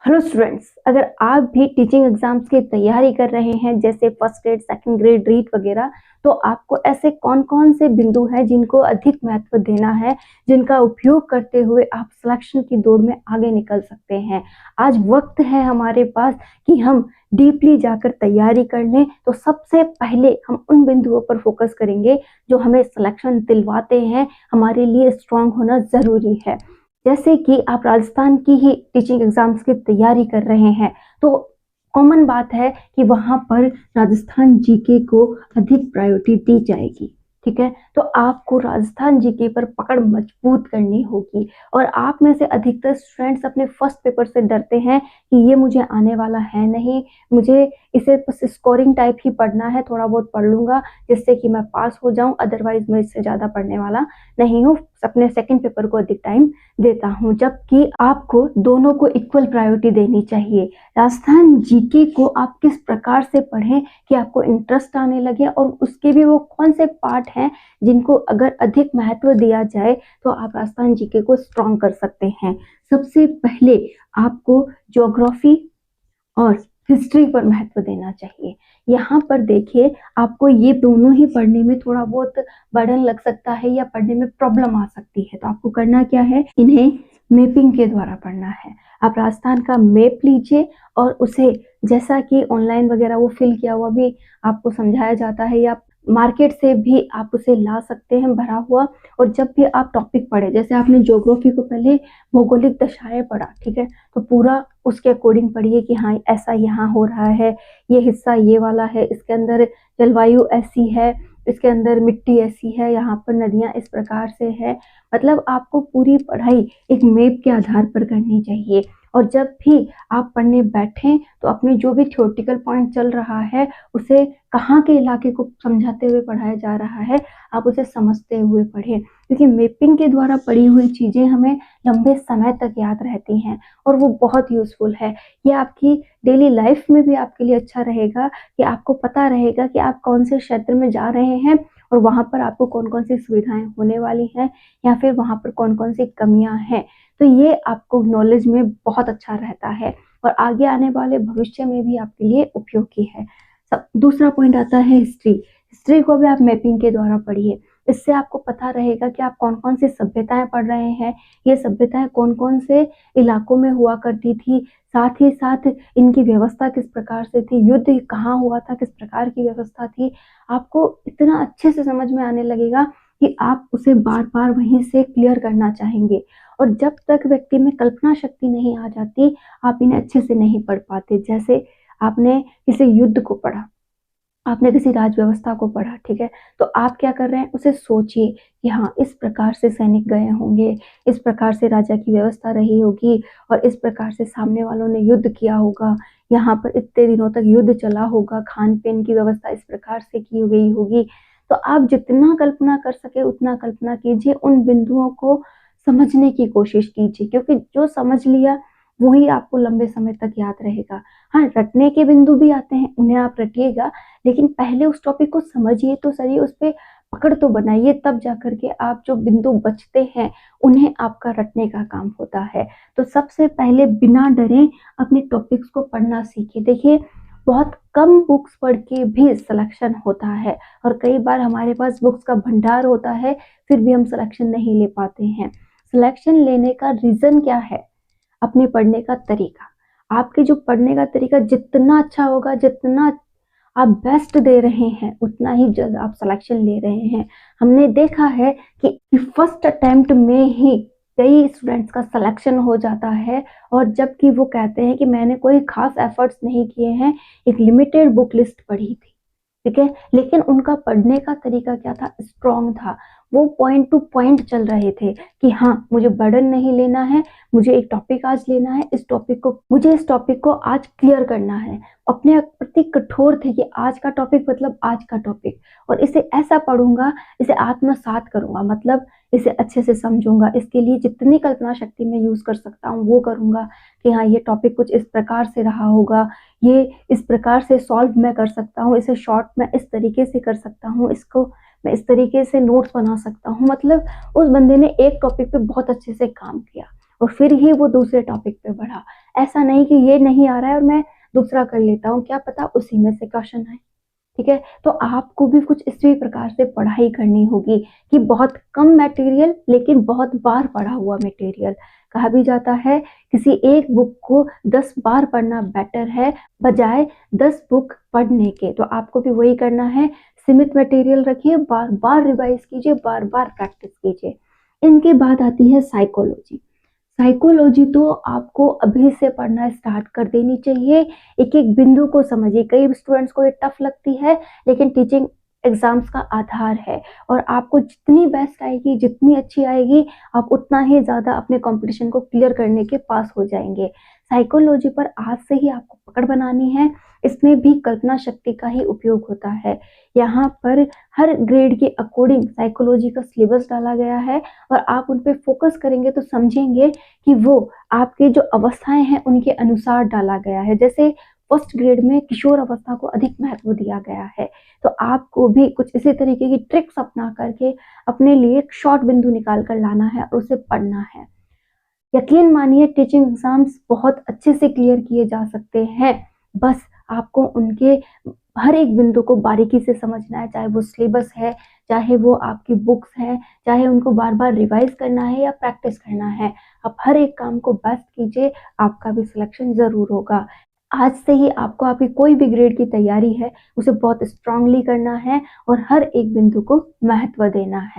Hello students, अगर आप भी टीचिंग एग्जाम्स की तैयारी कर रहे हैं जैसे first grade, second grade, REET वगैरह, तो आपको ऐसे कौन कौन से बिंदु हैं जिनको अधिक महत्व देना है, जिनका उपयोग करते हुए आप सिलेक्शन की दौड़ में आगे निकल सकते हैं। आज वक्त है हमारे पास कि हम डीपली जाकर तैयारी कर लें। तो सबसे पहले हम उन बिंदुओं पर फोकस करेंगे जो हमें सिलेक्शन दिलवाते हैं, हमारे लिए स्ट्रांग होना जरूरी है। जैसे कि आप राजस्थान की ही टीचिंग एग्जाम्स की तैयारी कर रहे हैं, तो कॉमन बात है कि वहां पर राजस्थान जीके को अधिक प्रायोरिटी दी जाएगी। ठीक है, तो आपको राजस्थान जीके पर पकड़ मजबूत करनी होगी। और आप में से अधिकतर स्टूडेंट्स अपने फर्स्ट पेपर से डरते हैं कि ये मुझे आने वाला है नहीं, मुझे इसे बस स्कोरिंग टाइप ही पढ़ना है, थोड़ा बहुत पढ़ लूंगा जिससे कि मैं पास हो जाऊं, अदरवाइज मैं इससे ज्यादा पढ़ने वाला नहीं हूँ, अपने सेकंड पेपर को अधिक टाइम देता हूँ। जबकि आपको दोनों को इक्वल प्रायोरिटी देनी चाहिए। राजस्थान जीके को आप किस प्रकार से पढ़ें कि आपको इंटरेस्ट आने लगे, और उसके भी वो कौन से पार्ट हैं जिनको अगर अधिक महत्व दिया जाए तो आप राजस्थान जीके को स्ट्रॉन्ग कर सकते हैं। सबसे पहले आपको ज्योग्राफी और हिस्ट्री पर महत्व देना चाहिए। यहाँ पर देखिए, आपको ये दोनों ही पढ़ने में थोड़ा बहुत बर्डन लग सकता है या पढ़ने में प्रॉब्लम आ सकती है। तो आपको करना क्या है, इन्हें मैपिंग के द्वारा पढ़ना है। आप राजस्थान का मैप लीजिए और उसे, जैसा कि ऑनलाइन वगैरह वो फिल किया हुआ भी आपको समझाया जाता है, या मार्केट से भी आप उसे ला सकते हैं भरा हुआ। और जब भी आप टॉपिक पढ़े, जैसे आपने ज्योग्राफी को पहले भौगोलिक दशाएं पढ़ा, ठीक है, तो पूरा उसके अकॉर्डिंग पढ़िए कि हाँ ऐसा यहाँ हो रहा है, ये हिस्सा ये वाला है, इसके अंदर जलवायु ऐसी है, इसके अंदर मिट्टी ऐसी है, यहाँ पर नदियां इस प्रकार से है। मतलब आपको पूरी पढ़ाई एक मैप के आधार पर करनी चाहिए। और जब भी आप पढ़ने बैठें तो अपने जो भी थ्योरेटिकल पॉइंट चल रहा है उसे, कहाँ के इलाके को समझाते हुए पढ़ाया जा रहा है, आप उसे समझते हुए पढ़ें। क्योंकि मैपिंग के द्वारा पढ़ी हुई चीजें हमें लंबे समय तक याद रहती हैं और वो बहुत यूजफुल है। ये आपकी डेली लाइफ में भी आपके लिए अच्छा रहेगा कि आपको पता रहेगा कि आप कौन से क्षेत्र में जा रहे हैं और वहां पर आपको कौन कौन सी सुविधाएं होने वाली हैं, या फिर वहां पर कौन कौन सी कमियां हैं। तो ये आपको नॉलेज में बहुत अच्छा रहता है और आगे आने वाले भविष्य में भी आपके लिए उपयोगी है। सब दूसरा पॉइंट आता है हिस्ट्री। हिस्ट्री को भी आप मैपिंग के द्वारा पढ़िए। इससे आपको पता रहेगा कि आप कौन कौन सी सभ्यताएं पढ़ रहे हैं, ये सभ्यताएं कौन कौन से इलाकों में हुआ करती थी, साथ ही साथ इनकी व्यवस्था किस प्रकार से थी, युद्ध कहाँ हुआ था, किस प्रकार की व्यवस्था थी। आपको इतना अच्छे से समझ में आने लगेगा कि आप उसे बार बार वहीं से क्लियर करना चाहेंगे। और जब तक व्यक्ति में कल्पना शक्ति नहीं आ जाती, आप इन्हें अच्छे से नहीं पढ़ पाते। जैसे आपने किसी युद्ध को पढ़ा, आपने किसी राज व्यवस्था को पढ़ा, ठीक है, तो आप क्या कर रहे हैं, उसे सोचिए कि हाँ इस प्रकार से सैनिक गए होंगे, इस प्रकार से राजा की व्यवस्था रही होगी, और इस प्रकार से सामने वालों ने युद्ध किया होगा, यहाँ पर इतने दिनों तक युद्ध चला होगा, खान पीन की व्यवस्था इस प्रकार से की गई होगी। तो आप जितना कल्पना कर सके उतना कल्पना कीजिए, उन बिंदुओं को समझने की कोशिश कीजिए, क्योंकि जो समझ लिया वही आपको लंबे समय तक याद रहेगा। हाँ, रटने के बिंदु भी आते हैं, उन्हें आप रटिएगा, लेकिन पहले उस टॉपिक को समझिए तो सही, उस पर पकड़ तो बनाइए, तब जाकर के आप जो बिंदु बचते हैं उन्हें आपका रटने का काम होता है। तो सबसे पहले बिना डरे अपने टॉपिक्स को पढ़ना सीखिए। देखिए, बहुत कम बुक्स पढ़ के भी सिलेक्शन होता है, और कई बार हमारे पास बुक्स का भंडार होता है फिर भी हम सिलेक्शन नहीं ले पाते हैं। सिलेक्शन लेने का रीजन क्या है, अपने पढ़ने का तरीका। आपके जो पढ़ने का तरीका जितना अच्छा होगा, जितना आप बेस्ट दे रहे हैं, उतना ही जल्द आप सिलेक्शन ले रहे हैं। हमने देखा है कि फर्स्ट अटेम्प्ट में ही कई स्टूडेंट्स का सिलेक्शन हो जाता है, और जबकि वो कहते हैं कि मैंने कोई खास एफर्ट्स नहीं किए हैं, एक लिमिटेड बुक लिस्ट पढ़ी थी, ठीक है, लेकिन उनका पढ़ने का तरीका क्या था, स्ट्रॉन्ग था। वो पॉइंट टू पॉइंट चल रहे थे कि हाँ मुझे बर्डन नहीं लेना है, मुझे एक टॉपिक आज लेना है, इस टॉपिक को आज क्लियर करना है। अपने प्रति कठोर थे कि आज का टॉपिक मतलब आज का टॉपिक, और इसे ऐसा पढ़ूंगा, इसे आत्मसात करूंगा, मतलब इसे अच्छे से समझूंगा, इसके लिए जितनी कल्पना शक्ति मैं यूज कर सकता हूँ वो करूंगा कि हाँ ये टॉपिक कुछ इस प्रकार से रहा होगा, ये इस प्रकार से सॉल्व मैं कर सकता हूँ, इसे शॉर्ट में इस तरीके से कर सकता हूँ, इसको मैं इस तरीके से नोट्स बना सकता हूँ। मतलब उस बंदे ने एक टॉपिक पे बहुत अच्छे से काम किया, और फिर ही वो दूसरे टॉपिक पे बढ़ा। ऐसा नहीं कि ये नहीं आ रहा है और मैं दूसरा कर लेता हूँ, क्या पता उसी में से क्वेश्चन आए। ठीक है, तो आपको भी कुछ इसी प्रकार से पढ़ाई करनी होगी कि बहुत कम मटेरियल लेकिन बहुत बार पढ़ा हुआ मटेरियल। कहा भी जाता है किसी एक बुक को 10 बार पढ़ना बेटर है बजाय 10 बुक पढ़ने के। तो आपको भी वही करना है, सीमित मटेरियल रखिए, बार बार रिवाइज कीजिए, बार बार प्रैक्टिस कीजिए। इनके बाद आती है साइकोलॉजी। साइकोलॉजी तो आपको अभी से पढ़ना स्टार्ट कर देनी चाहिए। एक एक बिंदु को समझिए। कई स्टूडेंट्स को ये टफ लगती है, लेकिन टीचिंग एग्जाम्स का आधार है और आपको जितनी बेस्ट आएगी, जितनी अच्छी आएगी, आप उतना ही ज़्यादा अपने कंपटीशन को क्लियर करने के पास हो जाएंगे। साइकोलॉजी पर आज से ही आपको पकड़ बनानी है। इसमें भी कल्पना शक्ति का ही उपयोग होता है। यहाँ पर हर ग्रेड के अकॉर्डिंग साइकोलॉजी का सिलेबस डाला गया है और आप उन पे फोकस करेंगे तो समझेंगे कि वो आपके जो अवस्थाएं हैं उनके अनुसार डाला गया है। जैसे फर्स्ट ग्रेड में किशोर अवस्था को अधिक महत्व दिया गया है, तो आपको भी कुछ इसी तरीके की ट्रिक्स अपना करके अपने लिए एक शॉर्ट बिंदु निकाल कर लाना है और उसे पढ़ना है। यकीन मानिए टीचिंग एग्जाम्स बहुत अच्छे से क्लियर किए जा सकते हैं। बस आपको उनके हर एक बिंदु को बारीकी से समझना है, चाहे वो सिलेबस है, चाहे वो आपकी बुक्स है, चाहे उनको बार बार रिवाइज करना है या प्रैक्टिस करना है। आप हर एक काम को बेस्ट कीजिए, आपका भी सिलेक्शन जरूर होगा। आज से ही आपको आपकी कोई भी ग्रेड की तैयारी है उसे बहुत स्ट्रांगली करना है और हर एक बिंदु को महत्व देना है।